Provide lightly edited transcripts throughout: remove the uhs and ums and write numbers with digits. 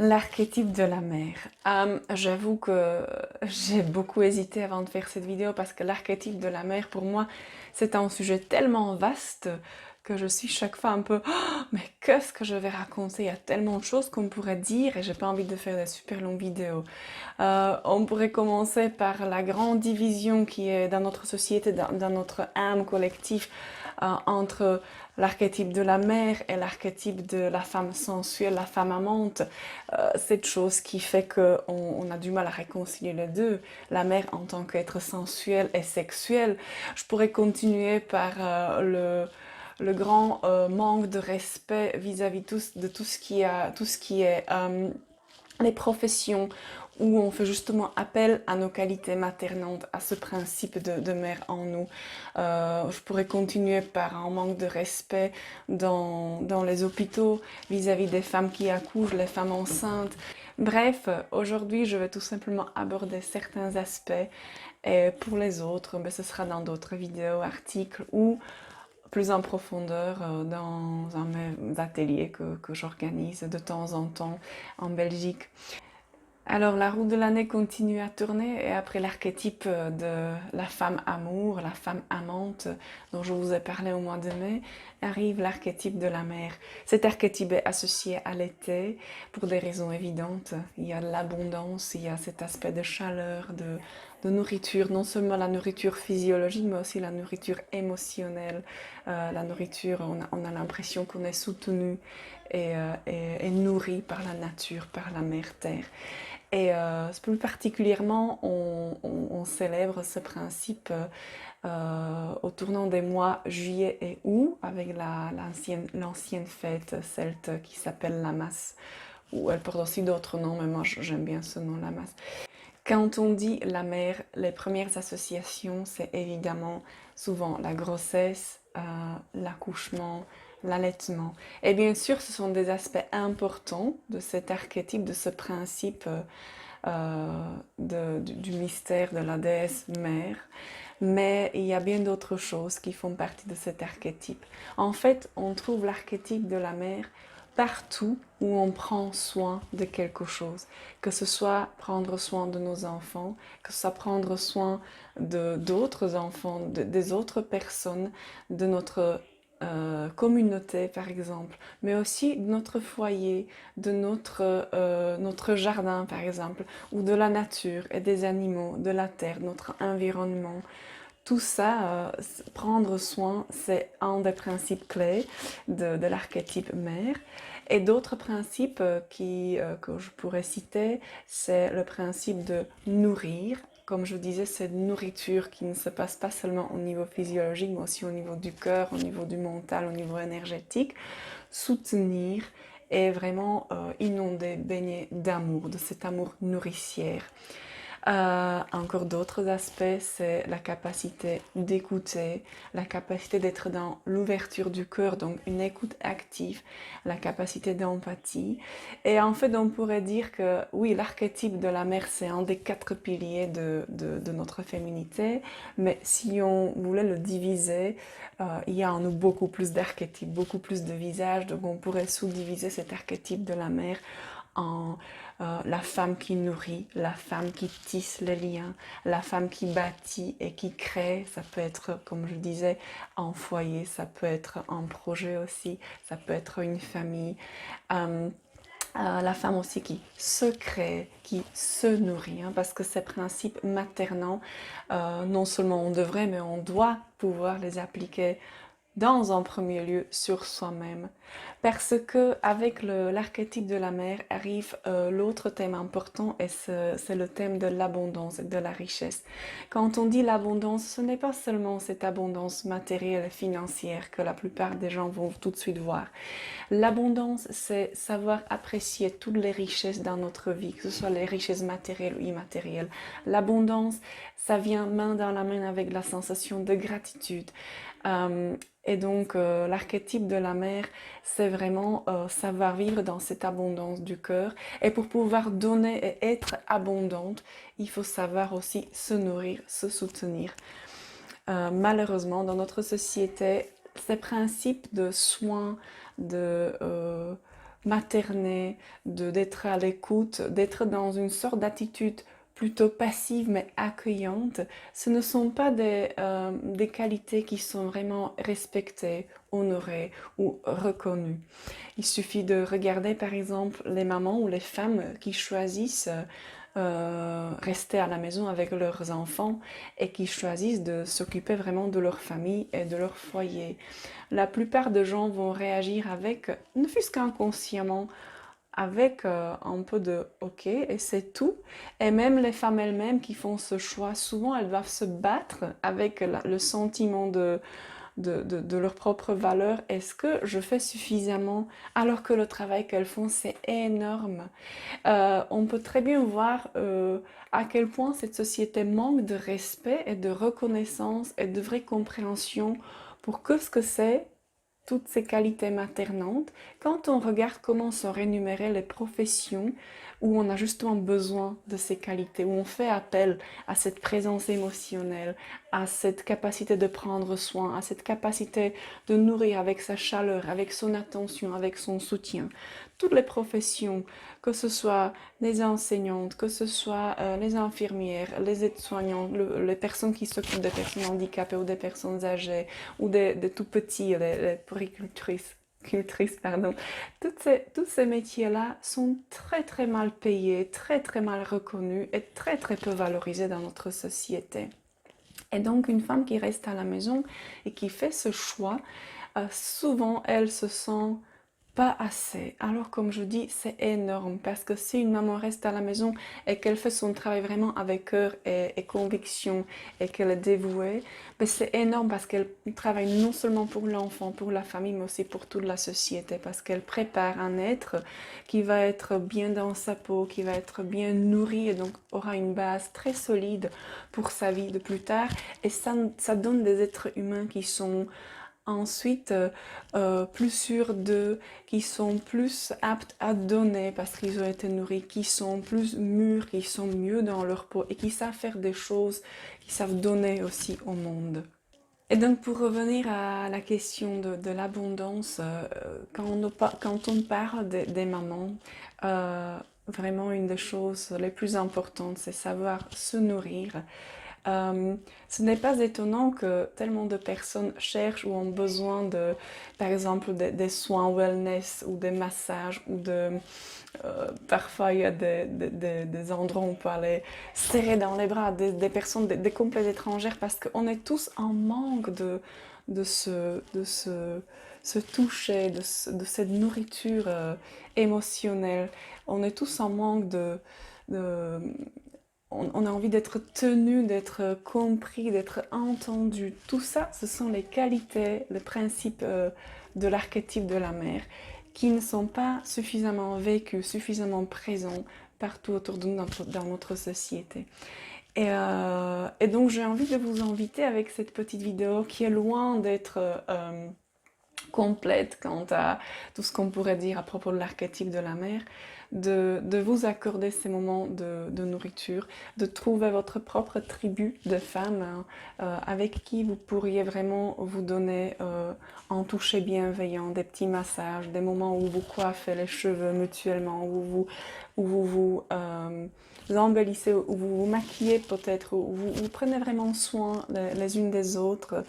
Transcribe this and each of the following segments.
L'archétype de la mère. J'avoue que j'ai beaucoup hésité avant de faire cette vidéo parce que l'archétype de la mère, pour moi, c'est un sujet tellement vaste que je suis chaque fois un peu «Oh, mais qu'est-ce que je vais raconter? Il y a tellement de choses qu'on pourrait dire et j'ai pas envie de faire des super longues vidéos. On pourrait commencer par la grande division qui est dans notre société, dans notre âme collective, entre l'archétype de la mère et l'archétype de la femme sensuelle, la femme amante. Cette chose qui fait qu'on a du mal à réconcilier les deux, la mère en tant qu'être sensuel et sexuel. Je pourrais continuer par le grand manque de respect vis-à-vis de tout ce qui est les professions où on fait justement appel à nos qualités maternantes, à ce principe de mère en nous. Je pourrais continuer par un manque de respect dans les hôpitaux vis-à-vis des femmes qui accouchent, les femmes enceintes. Bref, aujourd'hui, je vais tout simplement aborder certains aspects et pour les autres, ce sera dans d'autres vidéos, articles ou plus en profondeur dans un mes ateliers que j'organise de temps en temps en Belgique. Alors la roue de l'année continue à tourner et après l'archétype de la femme amour, la femme amante dont je vous ai parlé au mois de mai, arrive l'archétype de la mère. Cet archétype est associé à l'été pour des raisons évidentes. Il y a de l'abondance, il y a cet aspect de chaleur, de nourriture, non seulement la nourriture physiologique mais aussi la nourriture émotionnelle. La nourriture, on a l'impression qu'on est soutenu et nourri par la nature, par la mère terre. Et plus particulièrement, on célèbre ce principe au tournant des mois juillet et août avec l'ancienne fête celte qui s'appelle la Masse, ou elle porte aussi d'autres noms, mais moi j'aime bien ce nom, la Masse. Quand on dit la mère, les premières associations, c'est évidemment souvent la grossesse, l'accouchement, l'allaitement. Et bien sûr, ce sont des aspects importants de cet archétype, de ce principe du mystère de la déesse mère. Mais il y a bien d'autres choses qui font partie de cet archétype. En fait, on trouve l'archétype de la mère partout où on prend soin de quelque chose, que ce soit prendre soin de nos enfants, que ce soit prendre soin de d'autres enfants, des autres personnes, de notre communauté par exemple, mais aussi de notre foyer, de notre jardin par exemple, ou de la nature et des animaux, de la terre, notre environnement. Tout ça, prendre soin, c'est un des principes clés de l'archétype mère. Et d'autres principes que je pourrais citer, c'est le principe de nourrir. Comme je disais, c'est une nourriture qui ne se passe pas seulement au niveau physiologique, mais aussi au niveau du cœur, au niveau du mental, au niveau énergétique. Soutenir et vraiment inonder, baigner d'amour, de cet amour nourricière. Encore d'autres aspects, c'est la capacité d'écouter, la capacité d'être dans l'ouverture du cœur, donc une écoute active, la capacité d'empathie. Et en fait, on pourrait dire que oui, l'archétype de la mère, c'est un des 4 piliers de notre féminité, mais si on voulait le diviser, il y a en nous beaucoup plus d'archétypes, beaucoup plus de visages, donc on pourrait sous-diviser cet archétype de la mère en la femme qui nourrit, la femme qui tisse les liens, la femme qui bâtit et qui crée. Ça peut être, comme je disais, un foyer, ça peut être un projet aussi, ça peut être une famille. Euh, la femme aussi qui se crée, qui se nourrit, hein, parce que ces principes maternants, non seulement on devrait, mais on doit pouvoir les appliquer dans un premier lieu sur soi-même. Parce que avec l'archétype de la mère arrive l'autre thème important et c'est le thème de l'abondance et de la richesse. Quand on dit l'abondance, ce n'est pas seulement cette abondance matérielle et financière que la plupart des gens vont tout de suite voir. L'abondance, c'est savoir apprécier toutes les richesses dans notre vie, que ce soit les richesses matérielles ou immatérielles. L'abondance, ça vient main dans la main avec la sensation de gratitude. Et donc, l'archétype de la mère, c'est vraiment savoir vivre dans cette abondance du cœur. Et pour pouvoir donner et être abondante, il faut savoir aussi se nourrir, se soutenir. Malheureusement, dans notre société, ces principes de soins, de materner, d'être à l'écoute, d'être dans une sorte d'attitude plutôt passive mais accueillante, ce ne sont pas des qualités qui sont vraiment respectées, honorées ou reconnues. Il suffit de regarder par exemple les mamans ou les femmes qui choisissent rester à la maison avec leurs enfants et qui choisissent de s'occuper vraiment de leur famille et de leur foyer. La plupart des gens vont réagir avec, ne fût-ce qu'inconsciemment, avec un peu de OK et c'est tout. Et même les femmes elles-mêmes qui font ce choix, souvent elles doivent se battre avec le sentiment de leur propre valeur. Est-ce que je fais suffisamment alors que le travail qu'elles font c'est énorme. On peut très bien voir à quel point cette société manque de respect et de reconnaissance et de vraie compréhension pour que ce que c'est toutes ces qualités maternantes, quand on regarde comment sont rémunérées les professions où on a justement besoin de ces qualités, où on fait appel à cette présence émotionnelle, à cette capacité de prendre soin, à cette capacité de nourrir avec sa chaleur, avec son attention, avec son soutien. Toutes les professions, que ce soit les enseignantes, que ce soit les infirmières, les aides-soignantes, les personnes qui s'occupent des personnes handicapées ou des personnes âgées, ou des tout petits, les puricultrices, pardon. Tous ces métiers-là sont très très mal payés, très très mal reconnus et très très peu valorisés dans notre société. Et donc une femme qui reste à la maison et qui fait ce choix, souvent elle se sent pas assez. Alors comme je dis, c'est énorme parce que si une maman reste à la maison et qu'elle fait son travail vraiment avec cœur et conviction et qu'elle est dévouée, ben c'est énorme parce qu'elle travaille non seulement pour l'enfant, pour la famille, mais aussi pour toute la société parce qu'elle prépare un être qui va être bien dans sa peau, qui va être bien nourri et donc aura une base très solide pour sa vie de plus tard. Et ça donne des êtres humains qui sont ensuite plus sûrs d'eux, qui sont plus aptes à donner parce qu'ils ont été nourris, qui sont plus mûrs, qui sont mieux dans leur peau et qui savent faire des choses, qui savent donner aussi au monde. Et donc pour revenir à la question de l'abondance, quand on parle des mamans, vraiment une des choses les plus importantes, c'est savoir se nourrir. Euh, Ce n'est pas étonnant que tellement de personnes cherchent ou ont besoin de, par exemple, des soins wellness ou des massages ou parfois il y a des endroits où on peut aller serrer dans les bras des personnes, des complètes étrangères parce qu'on est tous en manque de se toucher, de cette nourriture émotionnelle. On est tous en manque de on a envie d'être tenu, d'être compris, d'être entendu. Tout ça, ce sont les qualités, les principes de l'archétype de la mère qui ne sont pas suffisamment vécus, suffisamment présents partout autour de nous dans notre société. Et donc j'ai envie de vous inviter avec cette petite vidéo qui est loin d'être complète quant à tout ce qu'on pourrait dire à propos de l'archétype de la mère, de vous accorder ces moments de nourriture, de trouver votre propre tribu de femmes hein, avec qui vous pourriez vraiment vous donner un toucher bienveillant, des petits massages, des moments où vous coiffez les cheveux mutuellement, où vous embellissez, où vous vous maquillez peut-être, où vous prenez vraiment soin les unes des autres.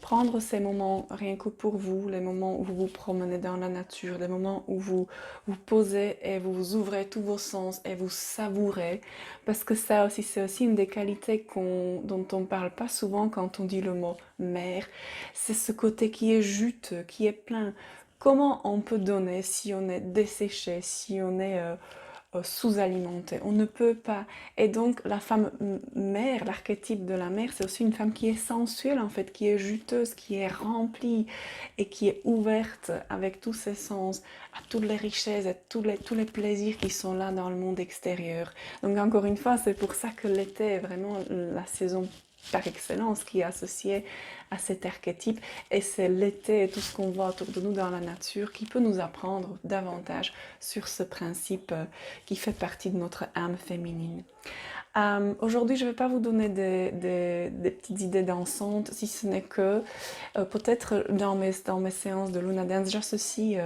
Prendre ces moments rien que pour vous, les moments où vous vous promenez dans la nature, les moments où vous vous posez et vous ouvrez tous vos sens et vous savourez, parce que ça aussi, c'est aussi une des qualités dont on parle pas souvent quand on dit le mot mère, c'est ce côté qui est juteux, qui est plein. Comment on peut donner si on est desséché, si on est sous-alimentée. On ne peut pas. Et donc la femme mère, l'archétype de la mère, c'est aussi une femme qui est sensuelle en fait, qui est juteuse, qui est remplie et qui est ouverte avec tous ses sens à toutes les richesses, à tous les plaisirs qui sont là dans le monde extérieur. Donc encore une fois, c'est pour ça que l'été est vraiment la saison par excellence qui est associée à cet archétype et c'est l'été et tout ce qu'on voit autour de nous dans la nature qui peut nous apprendre davantage sur ce principe qui fait partie de notre âme féminine. Aujourd'hui, je ne vais pas vous donner des petites idées dansantes, si ce n'est que peut-être dans mes séances de Luna Dance, j'associe,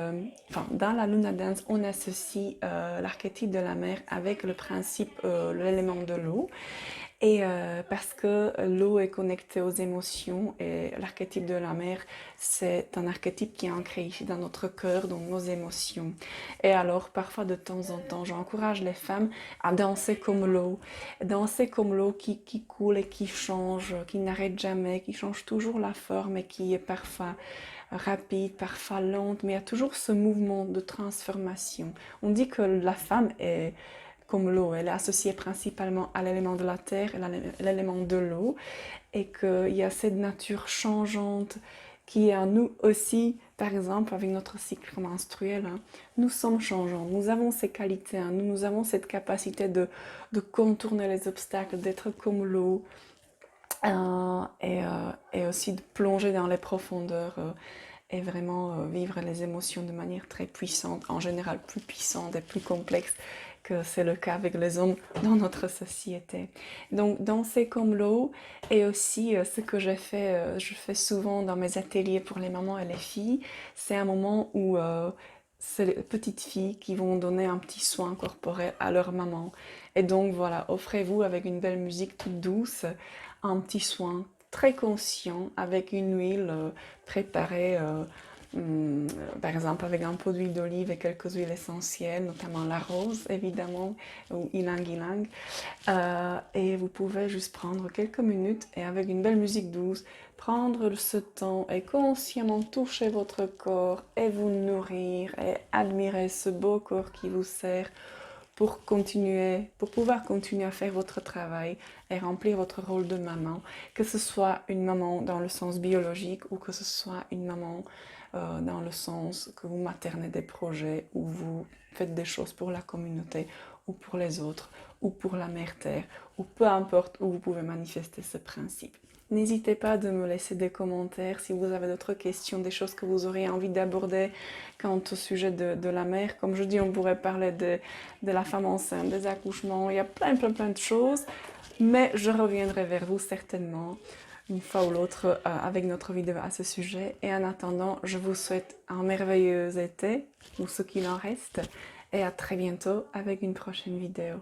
enfin, dans la Luna Dance, on associe l'archétype de la mer avec le principe, l'élément de l'eau. Et parce que l'eau est connectée aux émotions et l'archétype de la mer, c'est un archétype qui est ancré ici dans notre cœur, dans nos émotions. Et alors, parfois, de temps en temps, j'encourage les femmes à danser comme l'eau qui coule et qui change, qui n'arrête jamais, qui change toujours la forme et qui est parfois rapide, parfois lente, mais il y a toujours ce mouvement de transformation. On dit que la femme est comme l'eau, elle est associée principalement à l'élément de la terre et l'élément de l'eau, et qu'il y a cette nature changeante qui est en nous aussi, par exemple avec notre cycle menstruel. Hein. Nous sommes changeants, nous avons ces qualités, hein. Nous avons cette capacité de contourner les obstacles, d'être comme l'eau, et aussi de plonger dans les profondeurs. Et vraiment vivre les émotions de manière très puissante, en général plus puissante et plus complexe que c'est le cas avec les hommes dans notre société. Donc danser comme l'eau, et aussi ce que je fais souvent dans mes ateliers pour les mamans et les filles, c'est un moment où c'est les petites filles qui vont donner un petit soin corporel à leur maman. Et donc voilà, offrez-vous avec une belle musique toute douce, un petit soin très conscient avec une huile préparée, par exemple avec un pot d'huile d'olive et quelques huiles essentielles, notamment la rose évidemment, ou ylang ylang. Et vous pouvez juste prendre quelques minutes et avec une belle musique douce, prendre ce temps et consciemment toucher votre corps et vous nourrir et admirer ce beau corps qui vous sert pour pouvoir continuer à faire votre travail et remplir votre rôle de maman, que ce soit une maman dans le sens biologique ou que ce soit une maman dans le sens que vous maternez des projets ou vous faites des choses pour la communauté ou pour les autres ou pour la mère terre ou peu importe où vous pouvez manifester ce principe. N'hésitez pas de me laisser des commentaires si vous avez d'autres questions, des choses que vous auriez envie d'aborder quant au sujet de la mère. Comme je dis, on pourrait parler de la femme enceinte, des accouchements, il y a plein de choses. Mais je reviendrai vers vous certainement une fois ou l'autre avec notre vidéo à ce sujet. Et en attendant, je vous souhaite un merveilleux été, ou ce qu'il en reste, et à très bientôt avec une prochaine vidéo.